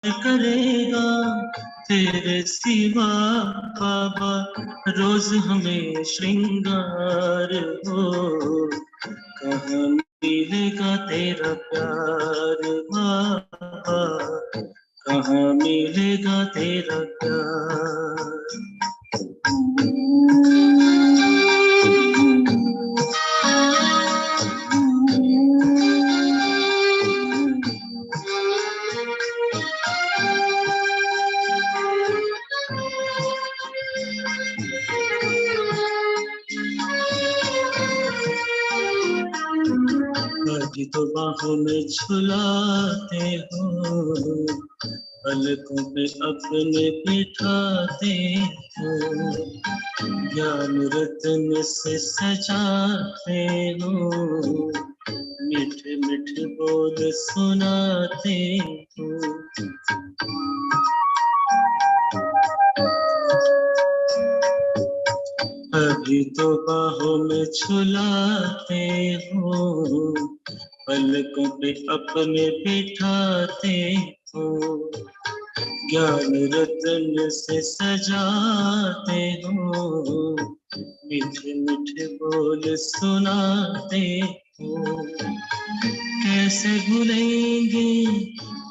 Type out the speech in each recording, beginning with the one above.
करेगा तेरे सिवा बाबा, रोज हमें श्रृंगार हो। कहाँ मिलेगा तेरा प्यार बाबा, कहाँ मिलेगा तेरा प्यार। अभी तो बाहों में झुलाते हो, पलकों पे अपने बिठाते हो, ज्ञान रत्न से सजाते हो, मीठे मीठे बोल सुनाते हो। अभी तो बाहों में झुलाते हो, पलकों पे अपने बिठाते हो, ज्ञान रत्न से सजाते हो, मीठे मीठे बोल सुनाते हो। कैसे भूलेंगे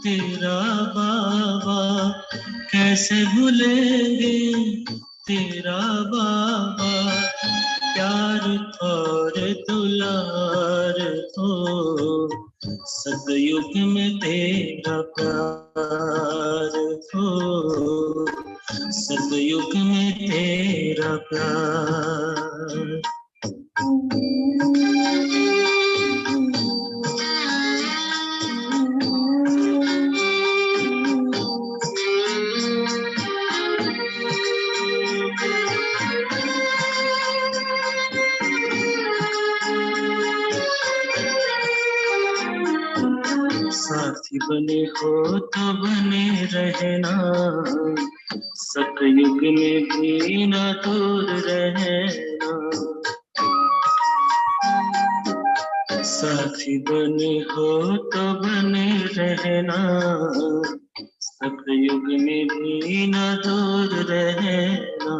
तेरा बाबा, कैसे भूलेंगे तेरा बाबा, प्यार और दुलार हो, सतयुग में तेरा प्यार हो, सतयुग में तेरा प्यार। साथी बने हो तो बने रहना, सतयुग में भी ना दूर रहना। साथी बने हो तो बने रहना, सतयुग में भी ना दूर रहना।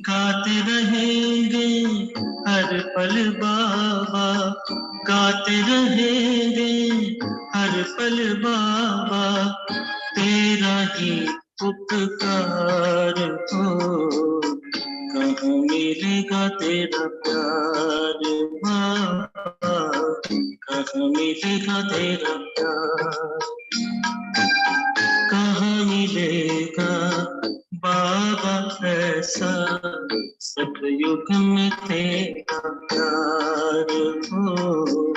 गाते रहेंगे हर पल बाबा, गाते रहेंगे हर पल बाबा, तेरा ही उपकार हो। कहाँ मिलेगा तेरा प्यार बाबा, कहाँ मिलेगा तेरा प्यार, कहाँ मिलेगा बाबा ऐसा, सतयुग में तेरा प्यार हो,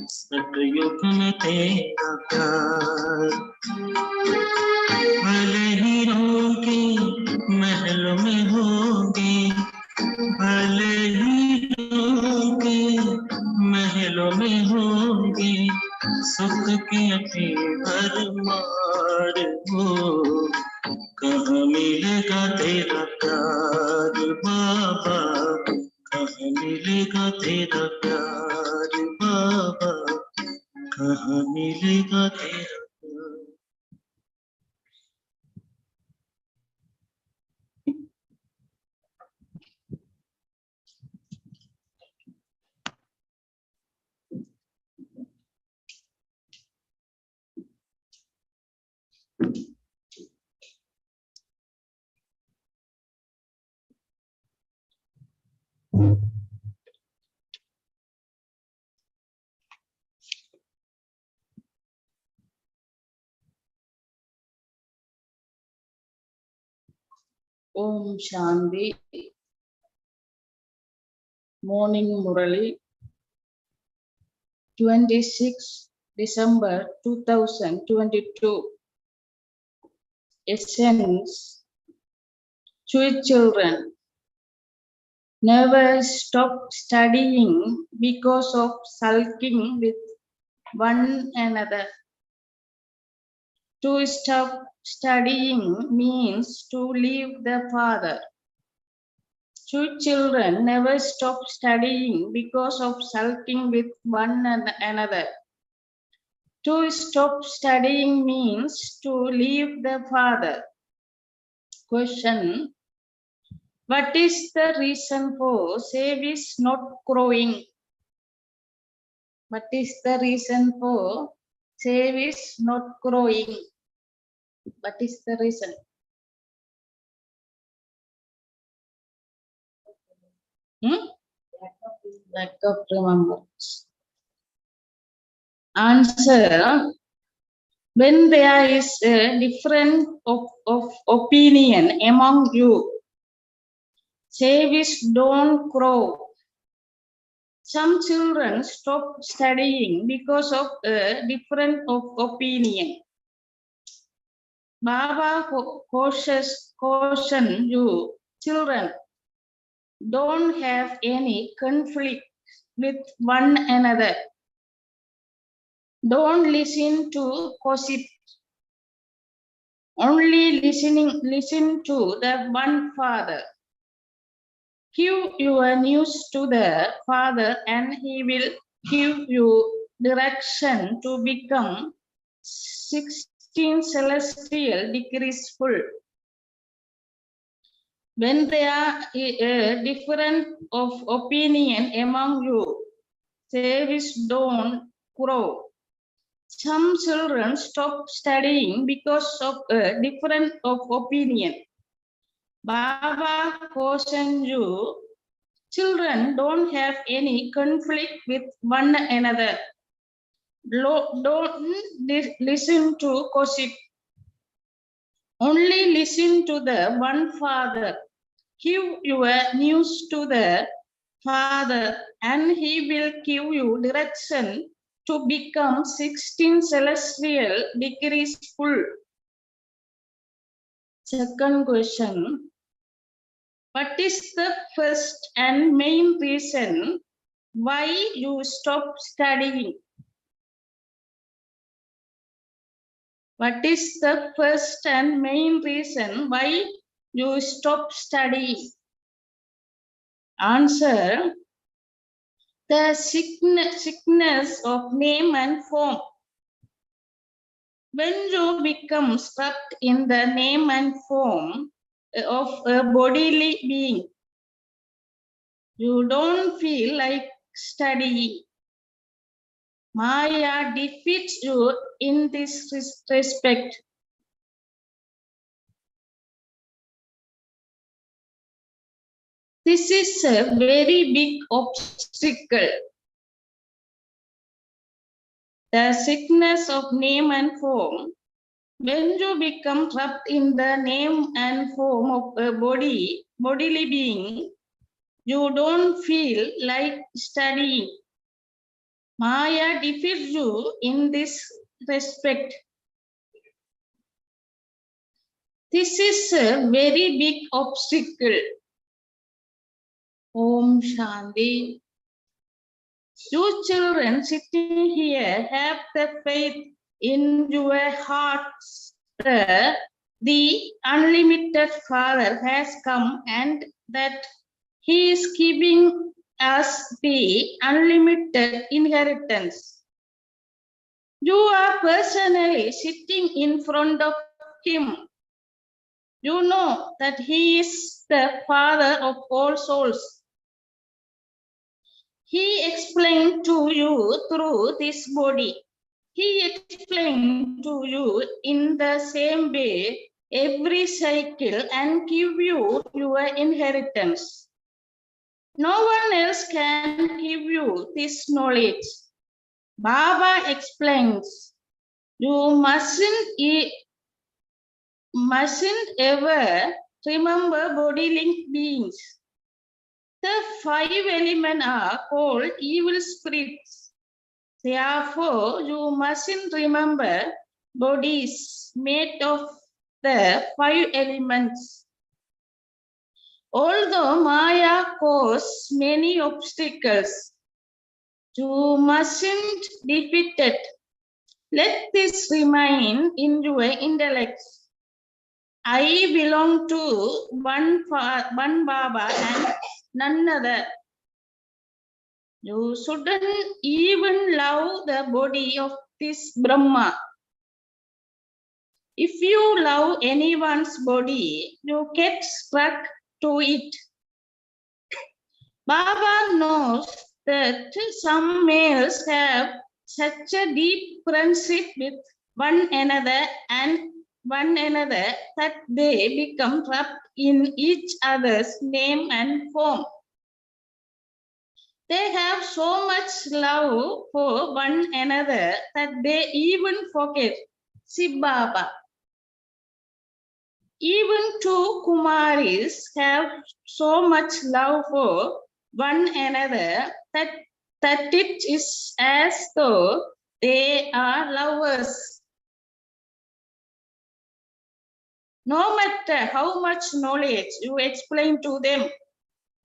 सतयुग में तेरा प्यार। भले हीरों के महलों में होंगे, भले हीरों के महलों में होंगे, सुख की अति भरमार हो। कहाँ मिलेगा तेरा प्यार बाबा, कहाँ मिलेगा तेरा प्यार बाबा, कहाँ मिलेगा तेरा प्यार। Om Shanti. Morning Murali. 26 December 2022. Essence. Sweet children, never stop studying because of sulking with one another. To stop studying means to leave the Father. Sweet children, never stop studying because of sulking with one another. To stop studying means to leave the father. Question. What is the reason for Sevis not growing? What is the reason for Sevis not growing? What is the reason? Lack of remembrance. Answer. When there is a difference of opinion among you, Sevis don't grow. Some children stop studying because of a difference of opinion. Baba caution you, children, don't have any conflict with one another. Don't listen to gossip. Only listen to the one father. Give your news to the father and he will give you direction to become 16 celestial degrees full. When there are a difference of opinion among you, service don't grow. Some children stop studying because of a difference of opinion. Baba cautions you, children don't have any conflict with one another. Don't listen to gossip. Only listen to the one father. Give your news to the father and he will give you direction to become 16 celestial degrees full. Second question. What is the first and main reason why you stop studying? What is the first and main reason why you stop studying? Answer. The sickness of name and form. When you become trapped in the name and form of a bodily being, you don't feel like studying. Maya defeats you in this respect. This is a very big obstacle. The sickness of name and form. When you become trapped in the name and form of a bodily being, you don't feel like studying. Maya defeats you in this respect. This is a very big obstacle. Om Shanti. You children sitting here have the faith in your hearts that the unlimited Father has come and that He is giving us the unlimited inheritance. You are personally sitting in front of Him. You know that He is the Father of all souls. He explained to you through this body. He explained to you in the same way every cycle and give you your inheritance. No one else can give you this knowledge. Baba explains, you mustn't ever remember bodily beings. The 5 elements are called evil spirits. Therefore, you mustn't remember bodies made of the 5 elements. Although Maya causes many obstacles, you mustn't defeat it. Let this remain in your intellect. I belong to one Baba and none other. You shouldn't even love the body of this Brahma. If you love anyone's body, you get struck to it. Baba knows that some males have such a deep friendship with one another that they become trapped in each other's name and form. They have so much love for one another that they even forget Shiv Baba. Even two Kumaris have so much love for one another that it is as though they are lovers. No matter how much knowledge you explain to them,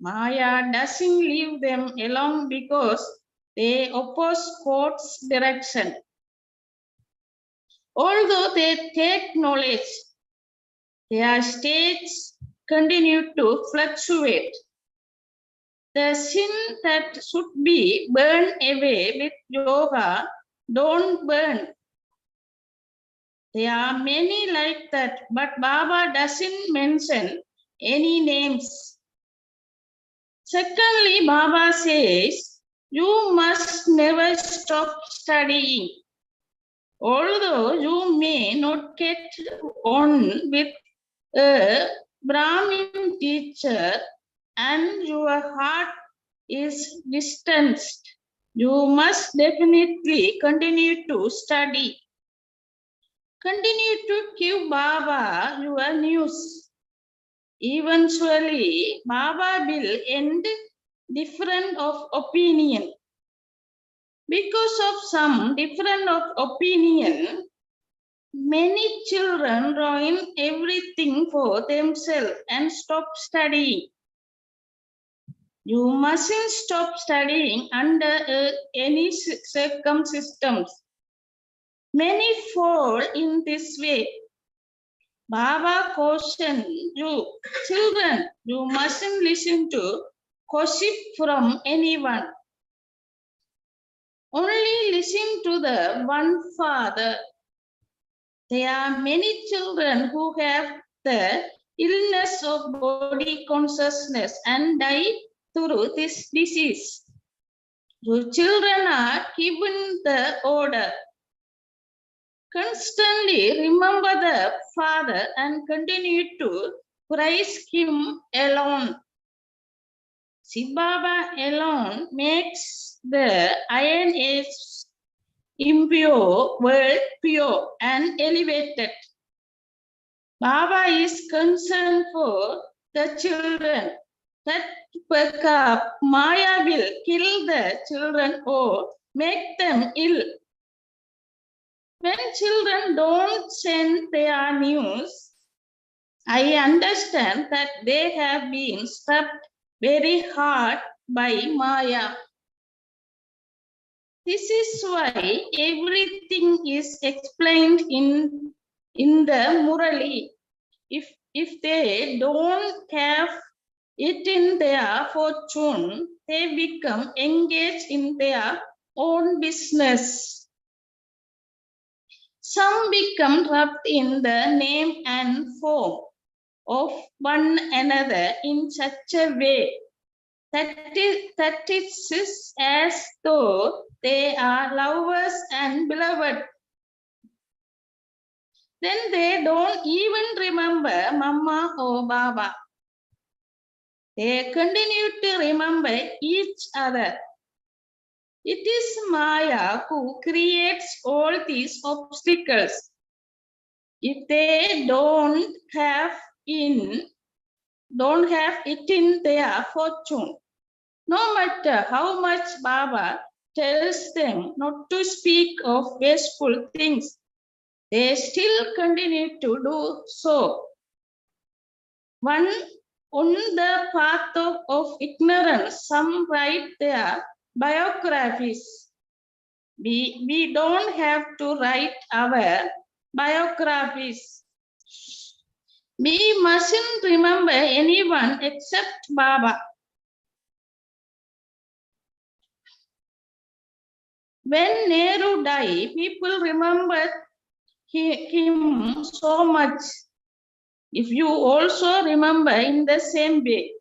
Maya doesn't leave them alone because they oppose court's direction. Although they take knowledge, their states continue to fluctuate. The sin that should be burned away with yoga don't burn. There are many like that, but Baba doesn't mention any names. Secondly, Baba says, you must never stop studying. Although you may not get on with a Brahmin teacher and your heart is distanced, you must definitely continue to study. Continue to give Baba your news. Eventually, Baba will end difference of opinion. Because of some difference of opinion, many children ruin everything for themselves and stop studying. You mustn't stop studying under any circumstances. Many fall in this way. Baba cautioned you, children, you mustn't listen to gossip from anyone. Only listen to the one Father. There are many children who have the illness of body consciousness and die through this disease. Your children are given the order. Constantly remember the Father and continue to praise Him alone. Shiv Baba alone makes the Iron Age impure world pure and elevated. Baba is concerned for the children, that perhaps Maya will kill the children or make them ill. When children don't send their news, I understand that they have been struck very hard by Maya. This is why everything is explained in the Murali. If they don't have it in their fortune, they become engaged in their own business. Some become trapped in the name and form of one another in such a way that it is as though they are lovers and beloved. Then they don't even remember Mama or Baba. They continue to remember each other. It is Maya who creates all these obstacles. If they don't have it in their fortune, no matter how much Baba tells them not to speak of wasteful things, they still continue to do so. On the path of ignorance, some write their biographies. We don't have to write our biographies. We mustn't remember anyone except Baba. When Nehru died, people remembered him so much. If you also remember in the same way,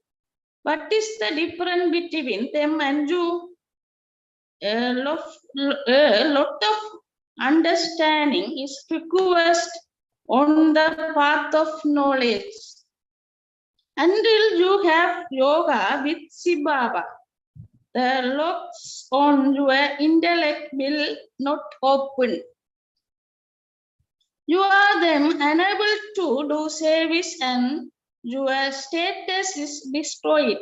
what is the difference between them and you? A lot of understanding is request on the path of knowledge. Until you have yoga with Shiv Baba, the locks on your intellect will not open. You are then unable to do service and your status is destroyed.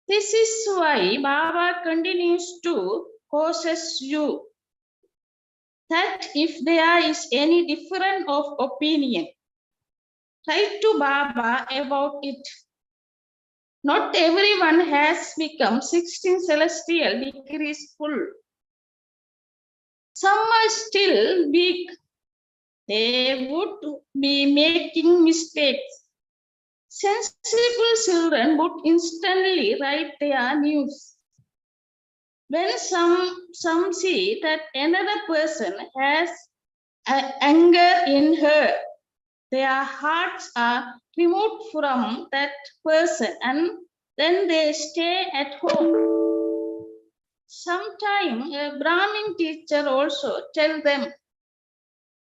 This is why Baba continues to caution you that if there is any difference of opinion, write to Baba about it. Not everyone has become 16 celestial degrees full. Some are still weak. They would be making mistakes. Sensible children would instantly write their news. When some see that another person has anger in her, their hearts are removed from that person and then they stay at home. Sometimes a Brahmin teacher also tells them,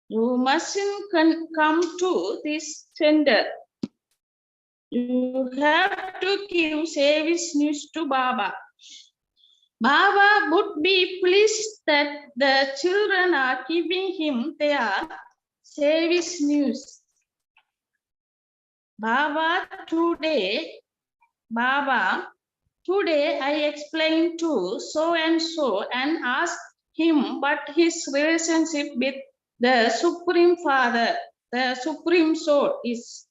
you mustn't come to this center. You have to give service news to Baba. Baba would be pleased that the children are giving him their service news. Baba, today I explained to so and so and asked him what his relationship with the Supreme Father, the Supreme Soul is.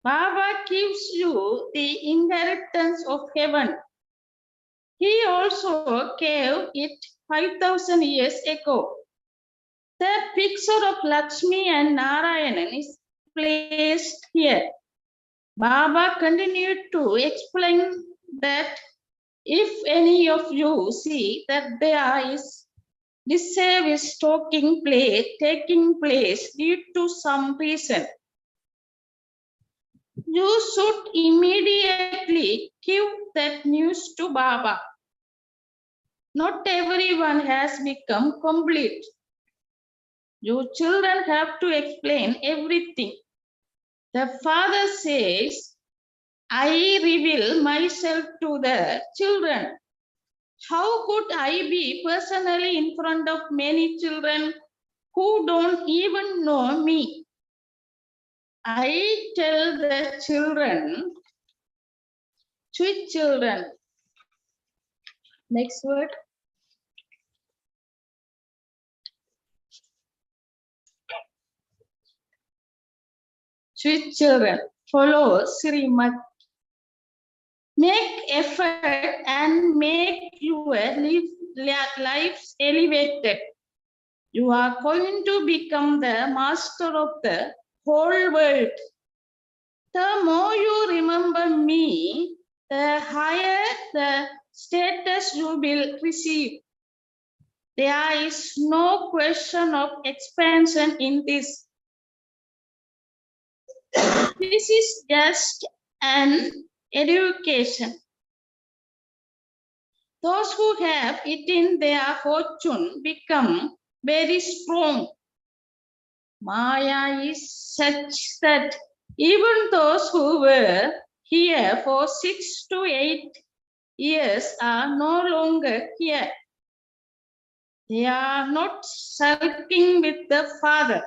Baba gives you the inheritance of heaven. He also gave it 5,000 years ago. The picture of Lakshmi and Narayanan is placed here. Baba continued to explain that if any of you see that there is disservice taking place due to some reason, you should immediately give that news to Baba. Not everyone has become complete. You children have to explain everything. The father says, I reveal myself to the children. How could I be personally in front of many children who don't even know me? I tell the children, sweet children. Next word. Sweet children, follow Srimad. Make effort and make your lives elevated. You are going to become the master of the whole world. The more you remember me, the higher the status you will receive. There is no question of expansion in this. This is just an education. Those who have it in their fortune become very strong. Maya is such that even those who were here for 6 to 8 years are no longer here. They are not sulking with the father,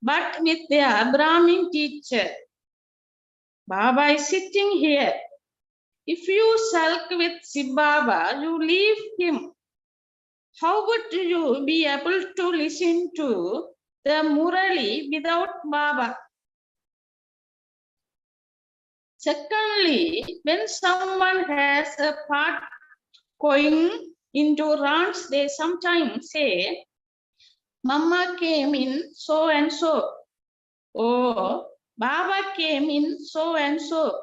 but with their Brahmin teacher. Baba is sitting here. If you sulk with Shiv Baba, you leave him. How would you be able to listen to the Murali without Baba? Secondly, when someone has a part going into runs, they sometimes say, Mama came in so and so, or Baba came in so and so.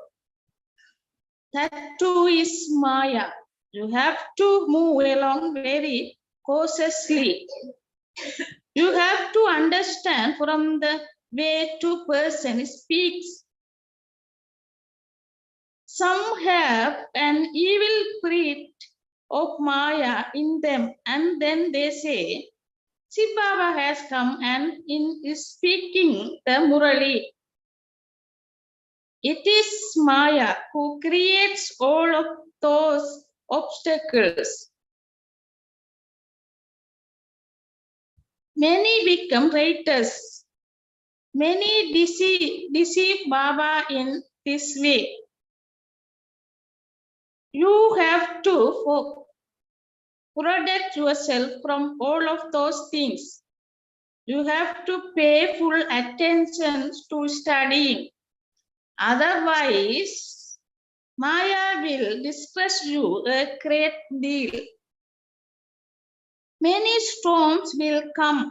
That too is Maya. You have to move along very cautiously. You have to understand from the way two persons speaks. Some have an evil spirit of Maya in them, and then they say, Shiv Baba has come and is speaking the Murali. It is Maya who creates all of those obstacles. Many become traitors. Many deceive Baba in this way. You have to protect yourself from all of those things. You have to pay full attention to studying. Otherwise, Maya will distress you a great deal. Many storms will come.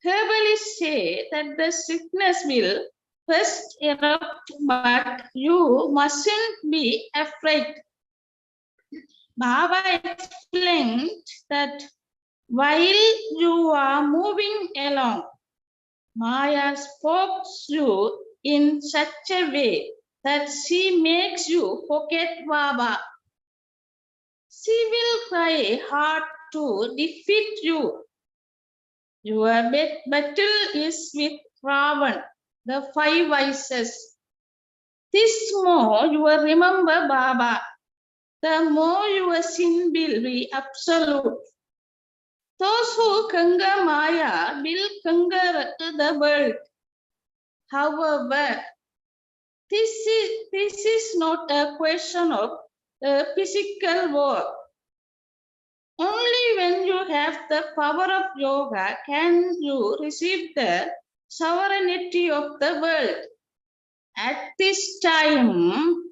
Herbalists say that the sickness will first erupt, but you mustn't be afraid. Baba explained that while you are moving along, Maya spoke you in such a way that she makes you forget Baba. She will try hard to defeat you. Your battle is with Ravan, the five vices. This more you will remember Baba, the more your sin will be absolute. Those who conquer Maya will conquer the world. However, this is not a question of physical war. Only when you have the power of yoga can you receive the sovereignty of the world. At this time,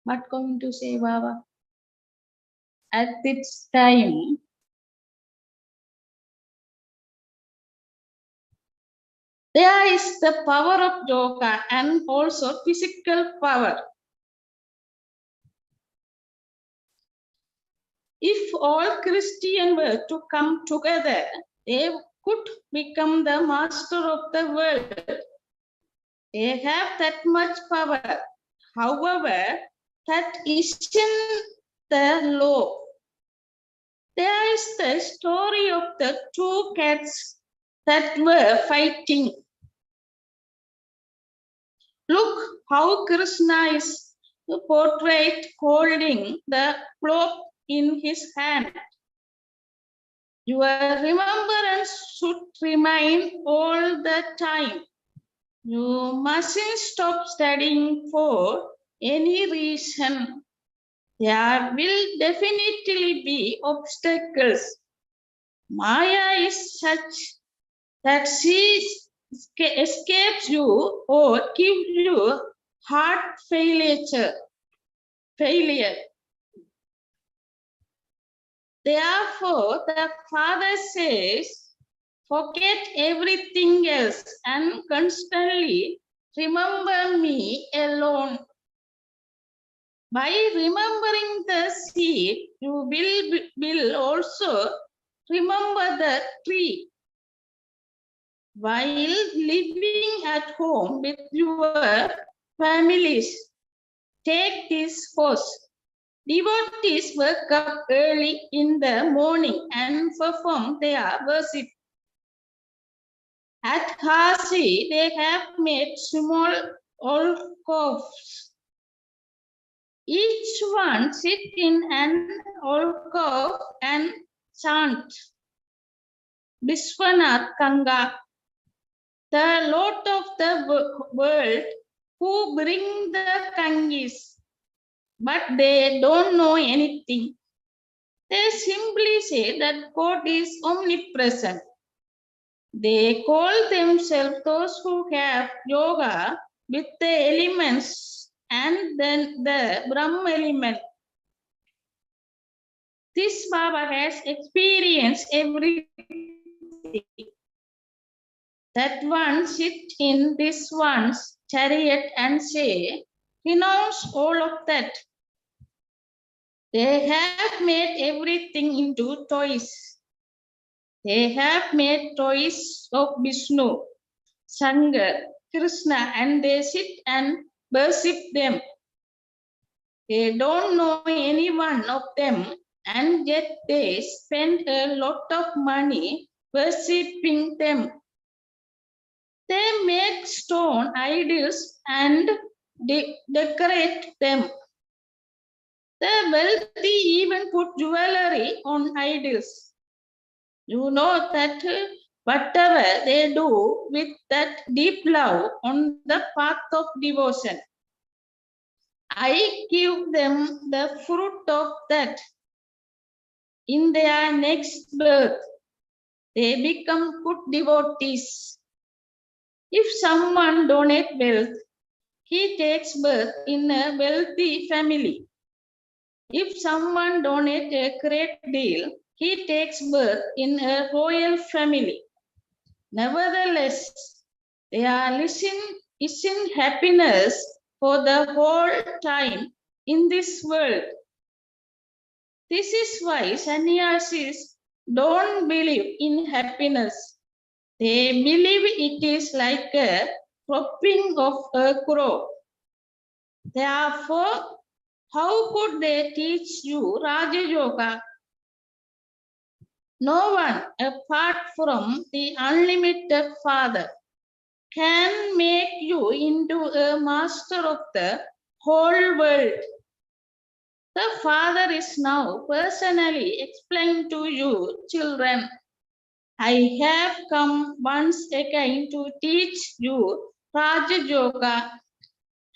what going to say, Baba? At this time, there is the power of yoga and also physical power. If all Christians were to come together, they could become the master of the world. They have that much power. However, that isn't the law. There is the story of the two cats that were fighting. Look how Krishna is portrayed holding the cloth in his hand. Your remembrance should remain all the time. You mustn't stop studying for any reason. There will definitely be obstacles. Maya is such that she escapes you or gives you heart failure. Therefore, the Father says, forget everything else and constantly remember me alone. By remembering the seed, you will also remember the tree. While living at home with your families, take this course. Devotees wake up early in the morning and perform their worship. At Kasi, they have made small alcoves. Each one sit in an alcove and chant Vishwanath Kanga, the Lord of the world, who bring the Kangis. But they don't know anything. They simply say that God is omnipresent. They call themselves those who have yoga with the elements and then the Brahma element. This Baba has experienced everything. That one sit in this one's chariot and say, renounce all of that. They have made everything into toys. They have made toys of Vishnu, Shankar, Krishna, and they sit and worship them. They don't know any one of them, and yet they spend a lot of money worshipping them. They make stone idols and decorate them. The wealthy even put jewelry on idols. You know that whatever they do with that deep love on the path of devotion, I give them the fruit of that. In their next birth, they become good devotees. If someone donates wealth, he takes birth in a wealthy family. If someone donates a great deal, he takes birth in a royal family. Nevertheless, they are missing happiness for the whole time in this world. This is why sannyasis don't believe in happiness. They believe it is like a cropping of a crop. Therefore, how could they teach you Raja Yoga? No one apart from the unlimited Father can make you into a master of the whole world. The Father is now personally explained to you, children. I have come once again to teach you Raja Yoga.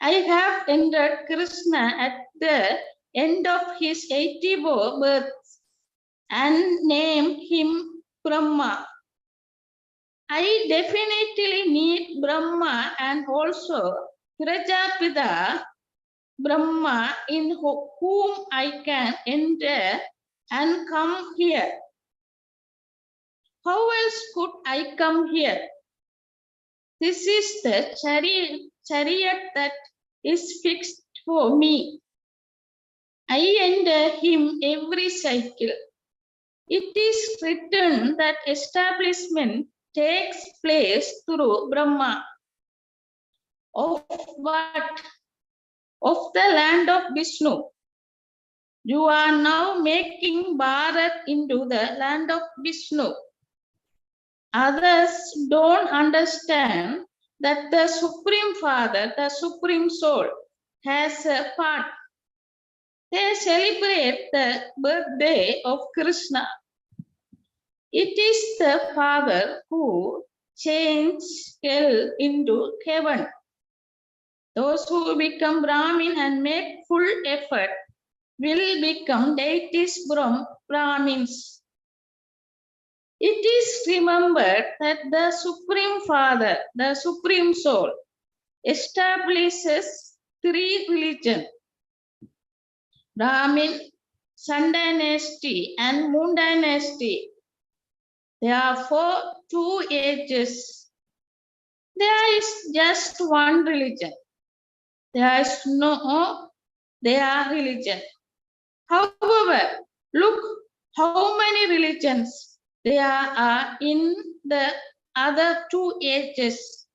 I have entered Krishna at the end of his 84 births and named him Brahma. I definitely need Brahma and also Prajapita Brahma in whom I can enter and come here. How else could I come here? This is the chariot that is fixed for me. I enter him every cycle. It is written that establishment takes place through Brahma. Of what? Of the land of Vishnu. You are now making Bharat into the land of Vishnu. Others don't understand that the Supreme Father, the Supreme Soul, has a part. They celebrate the birthday of Krishna. It is the Father who changed hell into heaven. Those who become Brahmin and make full effort will become deities from Brahmins. It is remembered that the Supreme Father, the Supreme Soul, establishes 3 religions: Brahmin, Sun Dynasty, and Moon Dynasty. Therefore, 2 ages. There is just one religion. There is no their religion. However, look how many religions there are in the other 2 ages.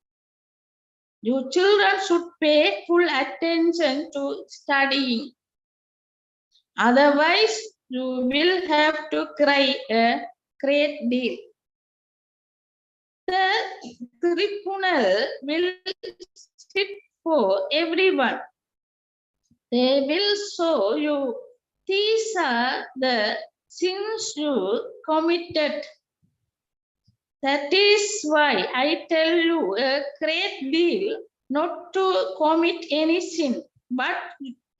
You children should pay full attention to studying. Otherwise, you will have to cry a great deal. The tribunal will sit for everyone. They will show you these are the sins you committed. That is why I tell you a great deal not to commit any sin, but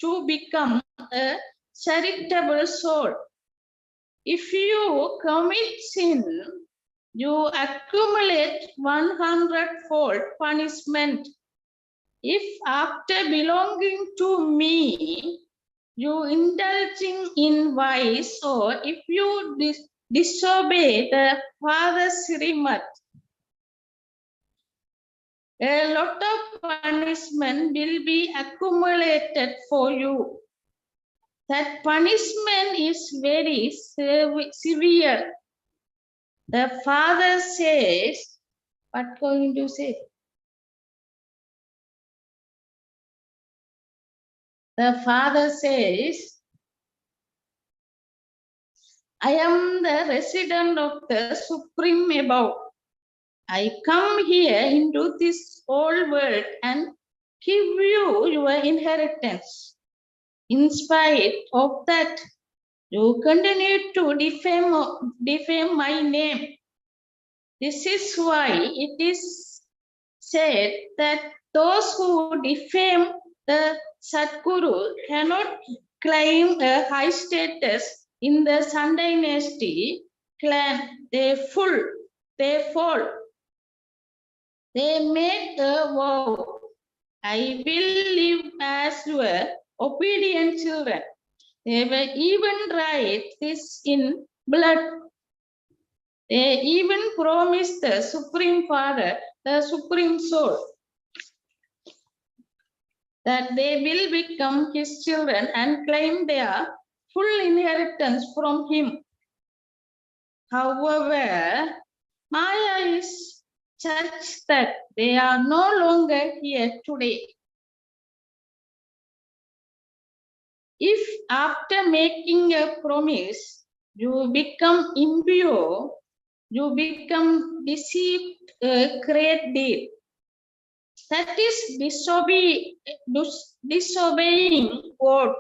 to become a charitable soul. If you commit sin, you accumulate 100-fold punishment. If after belonging to me, you indulging in vice, or if you disobey the Father's Srimad, a lot of punishment will be accumulated for you. That punishment is very severe. The father says, what going to say? The father says, I am the resident of the Supreme above. I come here into this old world and give you your inheritance. In spite of that, you continue to defame my name. This is why it is said that those who defame the Sadguru cannot claim a high status in the Sun Dynasty clan. They fall. They made a vow. I will live as your obedient children. They will even write this in blood. They even promised the Supreme Father, the Supreme Soul, that they will become his children and claim their full inheritance from him. However, Maya is such that they are no longer here today. If after making a promise, you become impure, you become deceived a great deal. That is disobeying God.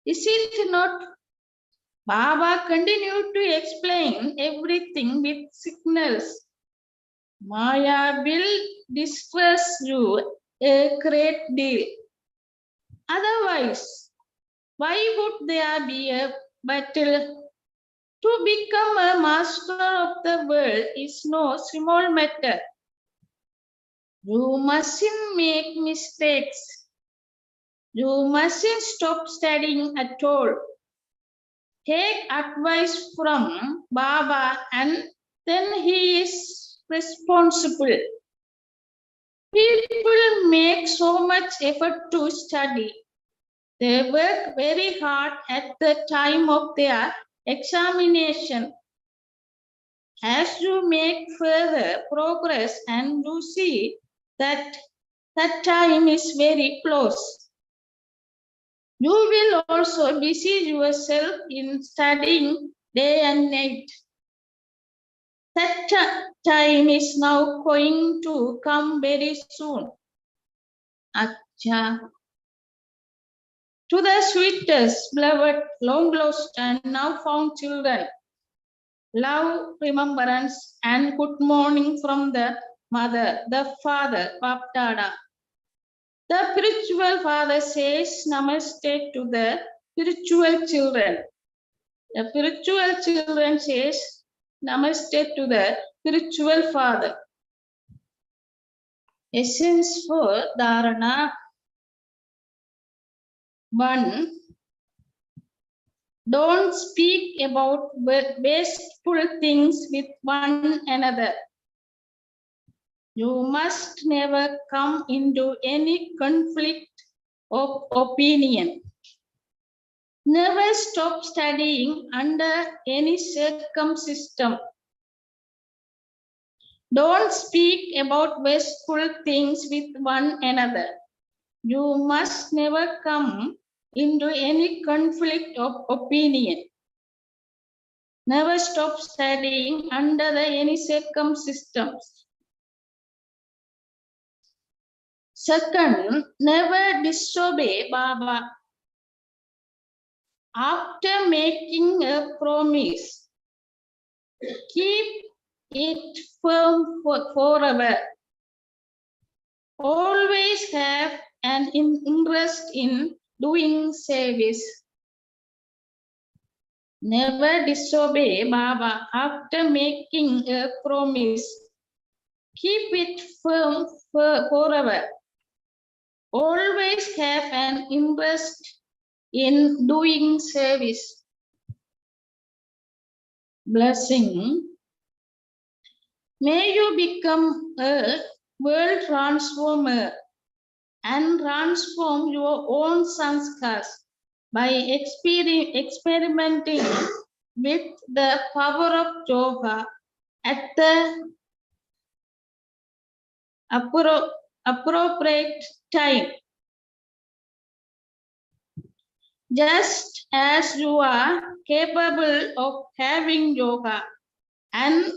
Is it not? Baba continued to explain everything with signals. Maya will distress you a great deal. Otherwise, why would there be a battle? To become a master of the world is no small matter. You mustn't make mistakes. You mustn't stop studying at all. Take advice from Baba and then he is responsible. People make so much effort to study. They work very hard at the time of their examination. As you make further progress and you see that that time is very close, you will also busy yourself in studying day and night. That time is now going to come very soon. Acha. To the sweetest, beloved, long lost and now found children, love, remembrance, and good morning from the mother, the father, Bapdada. The spiritual father says namaste to the spiritual children. The spiritual children says namaste to the spiritual father. Essence for Dharana. 1. Don't speak about wasteful things with one another. You must never come into any conflict of opinion. Never stop studying under any circumstance. Don't speak about wasteful things with one another. You must never come into any conflict of opinion. Never stop studying under any circumstance. Second, never disobey Baba. After making a promise, keep it firm forever. Always have an interest in doing service. Never disobey Baba after making a promise. Keep it firm forever. Always have an interest in doing service. Blessing. May you become a world transformer and transform your own sanskars by experimenting with the power of yoga at the appropriate time. Just as you are capable of having yoga and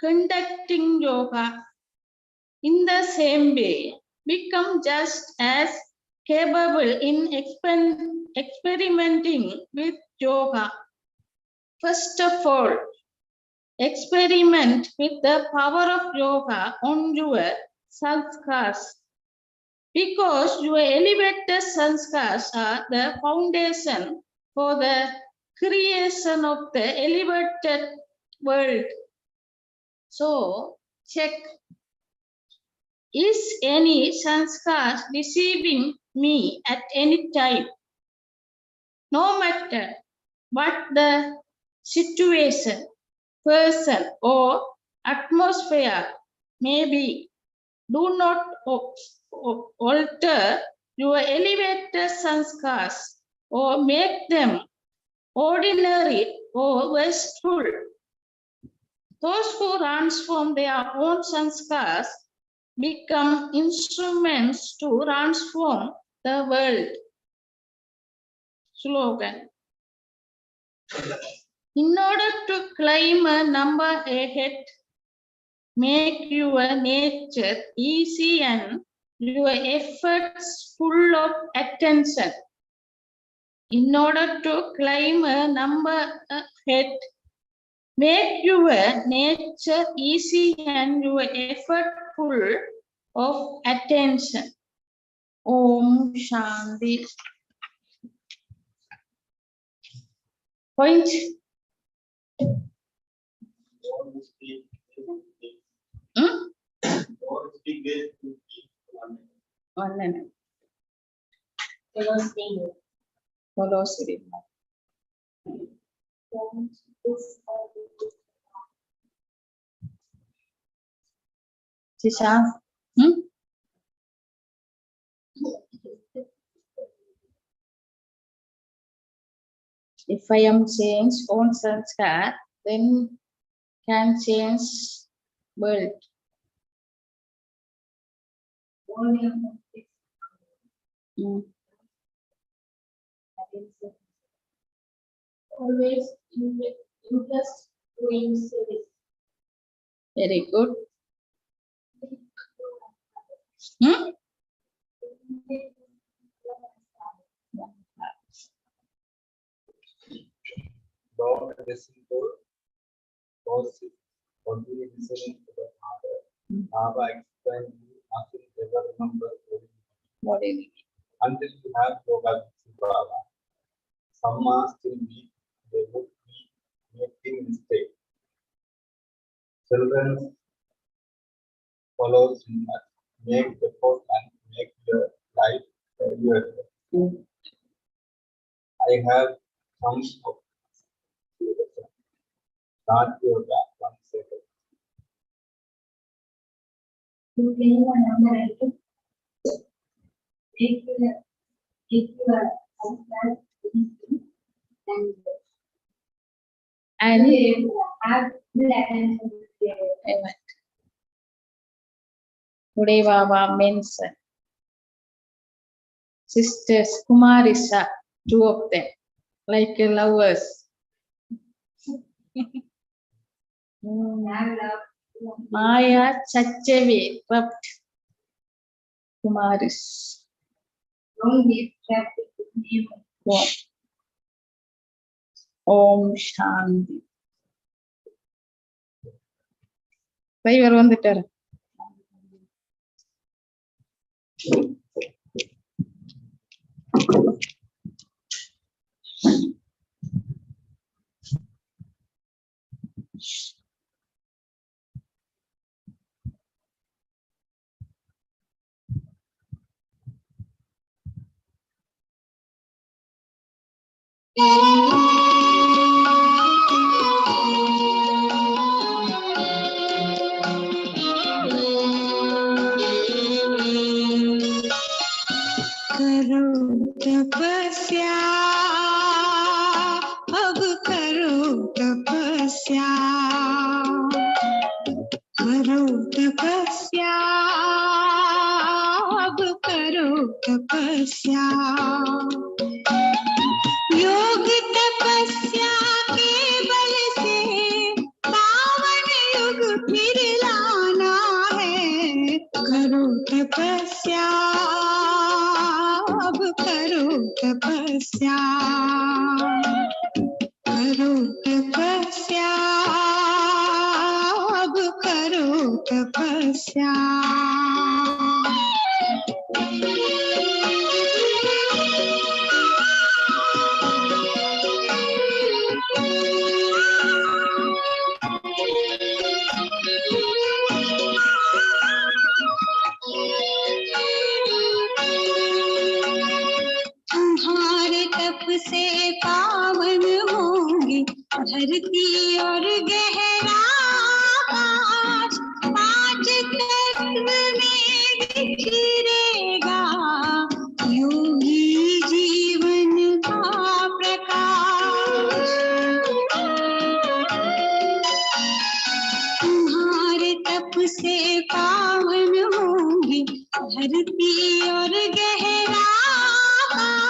conducting yoga, in the same way, become just as capable in experimenting with yoga. First of all, experiment with the power of yoga on your sanskars, because your elevated sanskars are the foundation for the creation of the elevated world. So, check. Is any sanskar deceiving me at any time? No matter what the situation, person, or atmosphere may be, do not alter your elevated sanskars or make them ordinary or wasteful. Those who transform their own sanskars become instruments to transform the world. Slogan. In order to climb a number ahead, make your nature easy and your efforts full of attention. In order to climb a number ahead, make your nature easy and your effort full of attention. Om Shanti. Point. One minute. Velocity. Tisha. If I am changed on sanskar, then can change world. Always interest doing service. Very good. Don't listen to gossip, only listening to the other. Baba explained nothing ever remember What is it? until you have yoga with Baba. Some are still weak, they would be making mistakes. Children follow sunnah, make effort and make your life easier. I have come of start yoga 1 second. To claim a number item, make your sanskar easy and have full attention to their Today Baba mentioned sisters Kumarisa, 2 of them, like lovers. Maya Chachevi, trapped Kumaris. Don't get trapped with name. Om Shanti. Driver வந்துட்டாரு. करो तपस्या, अब करो तपस्या, तपस्या। योग तपस्या के बल से पावन युग फिर लाना है। करो तपस्या, अब करो तपस्या, करो तपस्या, अब करो तपस्या। तुम्हारे तप से पावन होंगे धरती और गहरा आकाश। पांच तत्व में बिखरेगा योगी जीवन का प्रकाश। तुम्हारे तप से पावन होंगी धरती और गहरा आकाश।